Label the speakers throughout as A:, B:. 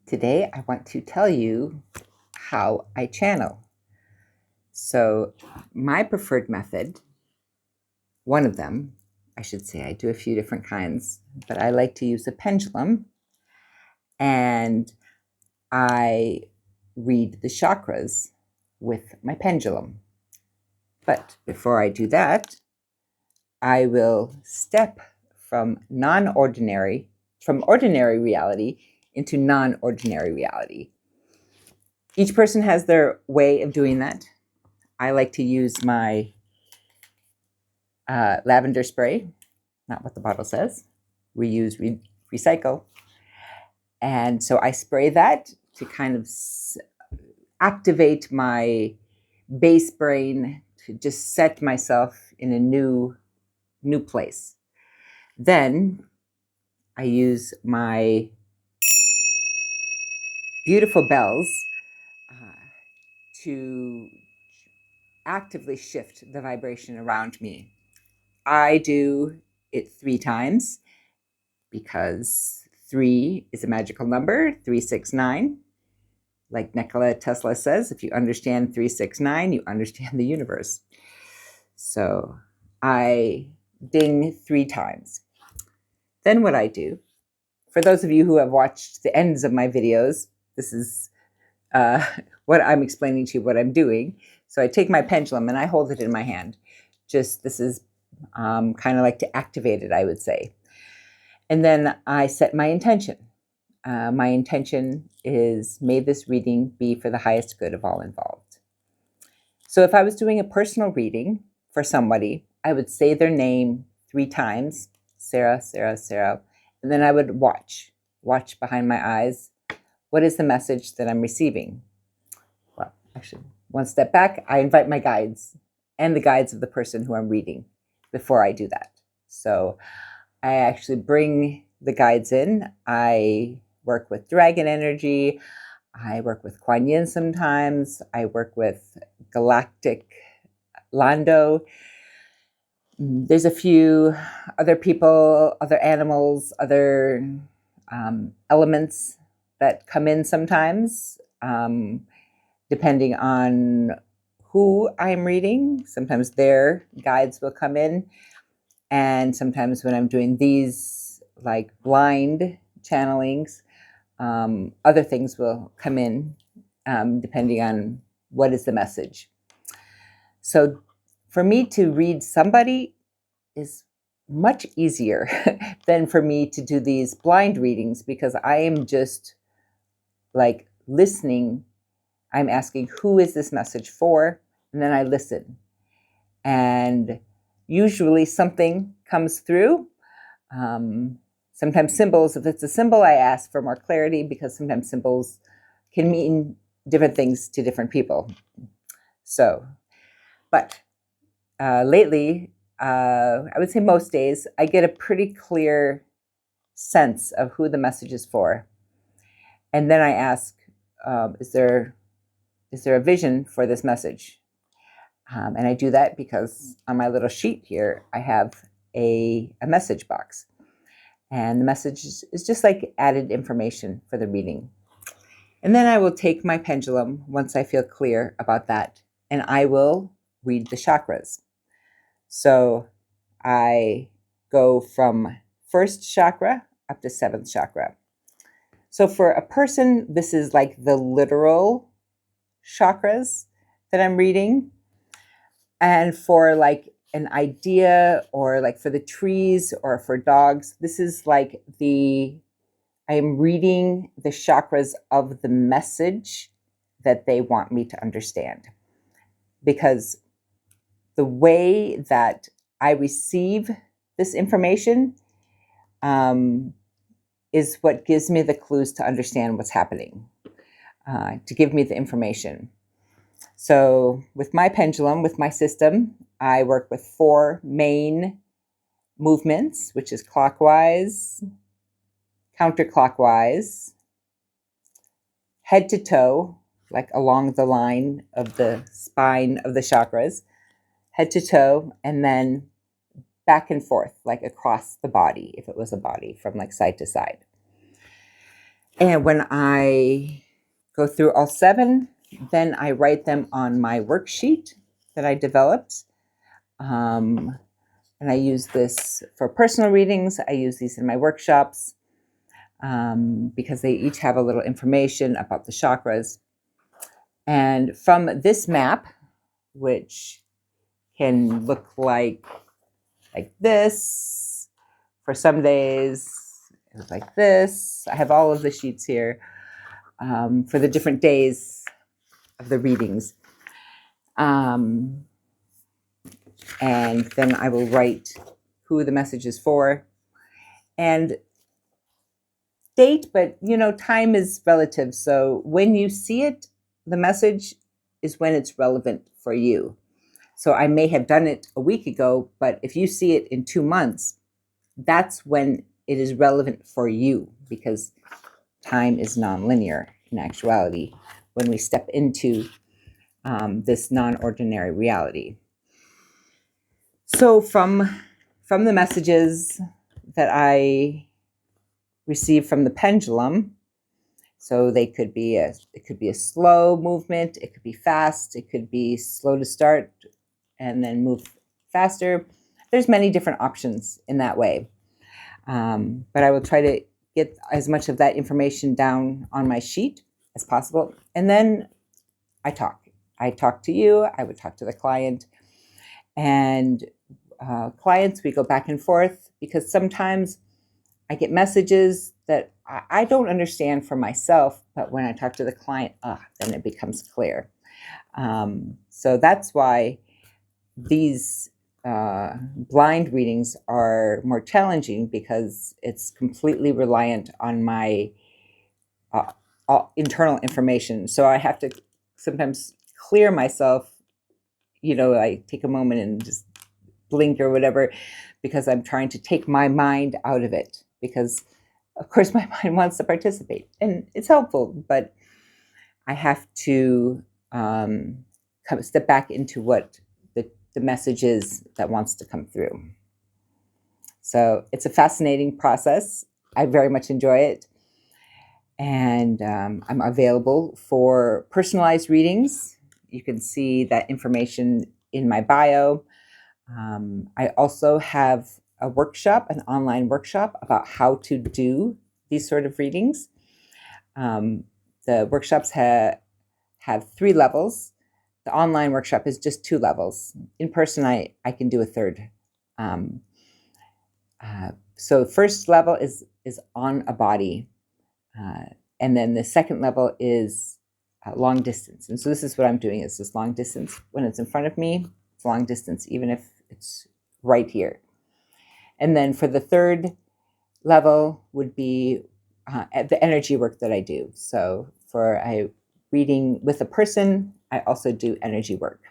A: Today I want to tell you how I channel. So my preferred method, one of them, I should say, I do a few different kinds, but I like to use a pendulum and I read the chakras with my pendulum. But before I do that, I will step from ordinary reality into non-ordinary reality. Each person has their way of doing that. I like to use my lavender spray, not what the bottle says, reuse, recycle. And so I spray that to kind of activate my base brain to just set myself in a new place. Then I use my beautiful bells to actively shift the vibration around me. I do it 3 times because 3 is a magical number, 369. Like Nikola Tesla says, if you understand 369, you understand the universe. So I ding 3 times. Then what I do, for those of you who have watched the ends of my videos, this is what I'm explaining to you what I'm doing. So I take my pendulum and I hold it in my hand. This is kind of like to activate it, I would say. And then I set my intention. My intention is, may this reading be for the highest good of all involved. So if I was doing a personal reading for somebody, I would say their name 3 times, Sarah, Sarah, Sarah, and then I would watch behind my eyes. What is the message that I'm receiving? Well, actually, one step back, I invite my guides and the guides of the person who I'm reading before I do that. So I actually bring the guides in. I work with dragon energy. I work with Kuan Yin sometimes. I work with galactic Lando. There's a few other people, other animals, other elements that come in sometimes, depending on who I'm reading. Sometimes their guides will come in. And sometimes when I'm doing these like blind channelings, other things will come in depending on what is the message. So for me to read somebody is much easier than for me to do these blind readings, because I am just like listening. I'm asking, who is this message for? And then I listen. And usually something comes through. Sometimes symbols, if it's a symbol, I ask for more clarity, because sometimes symbols can mean different things to different people. So, but lately, I would say most days, I get a pretty clear sense of who the message is for. And then I ask, is there a vision for this message? And I do that because on my little sheet here, I have a message box. And the message is just like added information for the reading. And then I will take my pendulum once I feel clear about that, and I will read the chakras. So I go from 1st chakra up to 7th chakra. So for a person, this is like the literal chakras that I'm reading. And for like an idea, or like for the trees or for dogs, this is like I am reading the chakras of the message that they want me to understand. Because the way that I receive this information is what gives me the clues to understand what's happening, to give me the information. So with my pendulum, with my system, I work with 4 main movements, which is clockwise, counterclockwise, head to toe, like along the line of the spine of the chakras, head to toe, and then back and forth, like across the body, if it was a body, from like side to side. And when I go through all 7, then I write them on my worksheet that I developed. And I use this for personal readings. I use these in my workshops because they each have a little information about the chakras. And from this map, which can look like this, for some days it looks like this. I have all of the sheets here for the different days of the readings. And then I will write who the message is for and date, but time is relative. So when you see it, the message is when it's relevant for you. So I may have done it a week ago, but if you see it in 2 months, that's when it is relevant for you, because time is nonlinear in actuality when we step into this non-ordinary reality. So from the messages that I receive from the pendulum, so it could be a slow movement, it could be fast, it could be slow to start and then move faster. There's many different options in that way. But I will try to get as much of that information down on my sheet as possible. And then I talk. I talk to you, I would talk to the client. And clients, we go back and forth, because sometimes I get messages that I don't understand for myself, but when I talk to the client, then it becomes clear. So that's why these blind readings are more challenging, because it's completely reliant on my internal information. So I have to sometimes clear myself. I take a moment and just blink or whatever, because I'm trying to take my mind out of it, because of course my mind wants to participate and it's helpful, but I have to step back into what the message is that wants to come through. So it's a fascinating process. I very much enjoy it. And I'm available for personalized readings. You can see that information in my bio. I also have a workshop, an online workshop about how to do these sort of readings. The workshops have 3 levels. The online workshop is just 2 levels. In person, I can do a 3rd. So first level is on a body. And then the 2nd level is long distance. And so this is what I'm doing, is this long distance. When it's in front of me, it's long distance, even if it's right here. And then for the 3rd level would be the energy work that I do. So for a reading with a person, I also do energy work,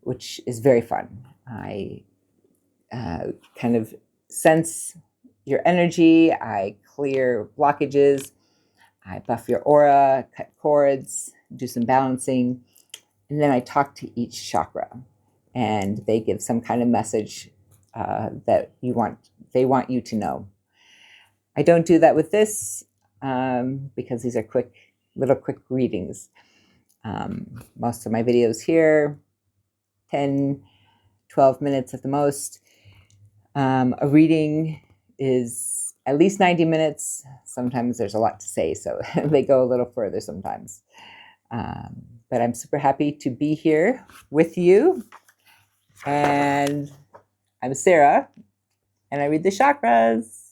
A: which is very fun. I kind of sense your energy, I clear blockages, I buff your aura, cut cords, do some balancing, and then I talk to each chakra, and they give some kind of message that they want you to know. I don't do that with this because these are quick readings. Most of my videos here, 10, 12 minutes at the most. A reading is at least 90 minutes. Sometimes there's a lot to say, so they go a little further sometimes. But I'm super happy to be here with you. And I'm Sarah, and I read the chakras.